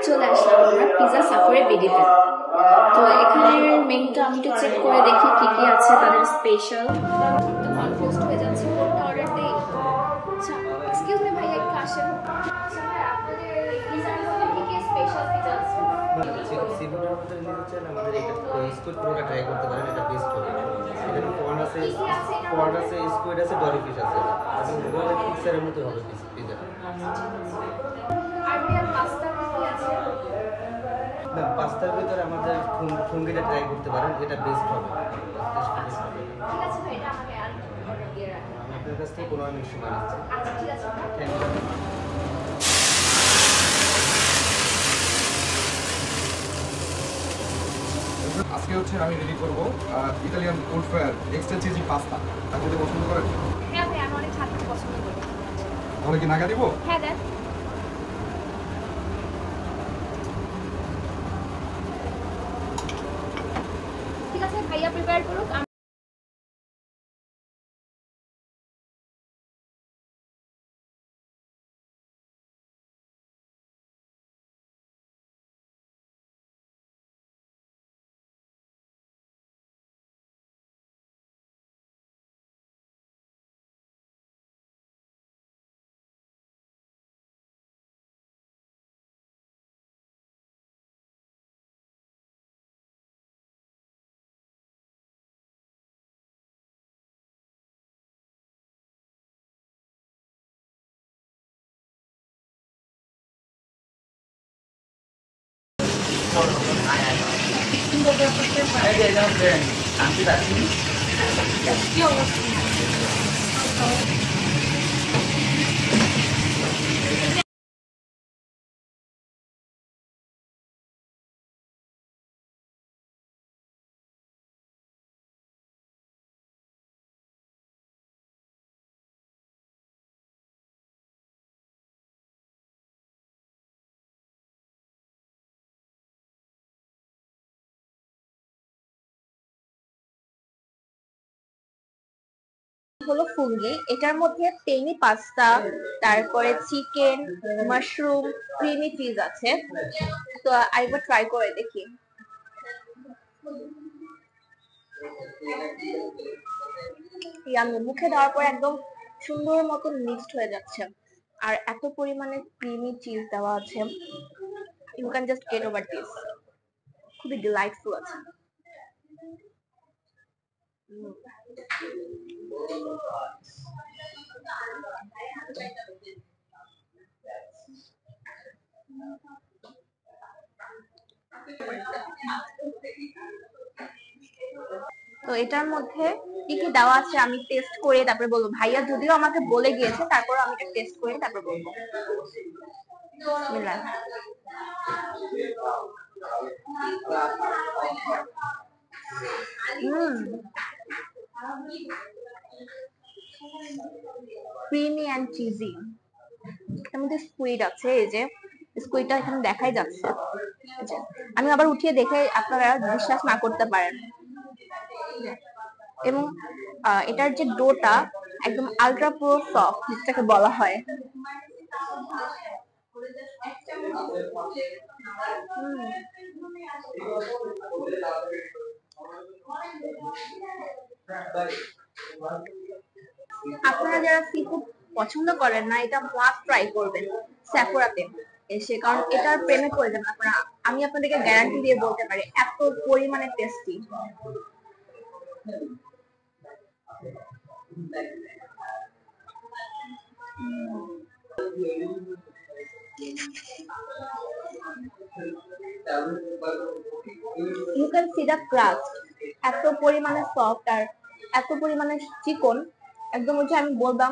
চলে আসলাম আমরা pizza safari বিডিতে। তো এখানের মেনুটা আমি একটু চেক করে দেখি কি কি আছে তাদের স্পেশাল। তো কনফিউজড হয়ে যাচ্ছে কোনটা অর্ডার দেই। আচ্ছা এক্সকিউজ মি ভাইয়া, একটু আসেন। আচ্ছা ভাই, আপনাদের পিজার মধ্যে কি কি স্পেশাল পিজা আছে? সিফুডের মধ্যে নিতে চাইলে আমাদের এটা স্কুইড পুরোটা ট্রাই করতে পারেন, এটা বেস্ট হবে। এখানে কর্ন আছে, স্কুইড আছে, ডরি ফিশ আছে, এবং বলে পিজার মতো হবে পিজা। আর ভাইয়া পাস্তা কি আছে? ম্যাম পাস্তার ভিতরে আমাদের ফুঙ্গিটা ট্রাই করতে পারেন, এটা বেস্ট হবে। ঠিক আছে ভাই, এটা আমাকে আর অর্ডার দিয়ে রাখুন। আমি আপনার কাছ থেকে 15 মিনিট সময় নিচ্ছি। আচ্ছা ঠিক আছে, থ্যাংক ইউ। আজকে হচ্ছে আমি রেডি করব Italian food fare extra cheesy pasta. আপনি যদি পছন্দ করেন? হ্যাঁ ভাই, আমি অনেক ছাত্র পছন্দ করি। তাহলে কি নাগা দিব? হ্যাঁ দেন। ঠিক আছে ভাইয়া প্রিপেয়ার করুক। হলো ফুঙ্গি, এটার মধ্যে পেনি পাস্তা, তারপরে চিকেন, মাশরুম, ক্রিমি চিজ আছে। তো আরেকবার ট্রাই করে দেখি। ইয়ামি, মুখে দেওয়ার পর একদম সুন্দর মতো মিক্সড হয়ে যাচ্ছে, আর এত পরিমাণে ক্রিমি চিজ দেওয়া আছে, you can just get over this. খুবই ডিলাইটফুল আছে। তো এটার মধ্যে কি কি দেওয়া আছে আমি টেস্ট করে তারপরে বলবো। ভাইয়া যদিও আমাকে বলে গিয়েছে, তারপর আমি এটা টেস্ট করে তারপর বলবো। বিসমিল্লাহ। ক্রিমি অ্যান্ড চিজি, এর মধ্যে স্কুইড আছে, এই যে স্কুইডটা এখানে দেখাই যাচ্ছে। এই যে, আমি আবার উঠিয়ে দেখে আপনারা বিশ্বাস না করতে পারেন। এবং এটার যে ডোটা একদম আলট্রা প্রো সফট, যেটাকে বলা হয়। আপনারা যারা সি ফুড পছন্দ করেন না, এটা মাস্ট ট্রাই করবেন স্যাফোরাতে এসে, কারণ এটার প্রেমে পড়ে যাবেন আপনারা। আমি আপনাদেরকে গ্যারান্টি দিয়ে বলতে পারি, এত পরিমাণে tasty. You can see the crust, এত পরিমাণে সফট আর এত পরিমাণে চিকন, একদম হচ্ছে আমি বললাম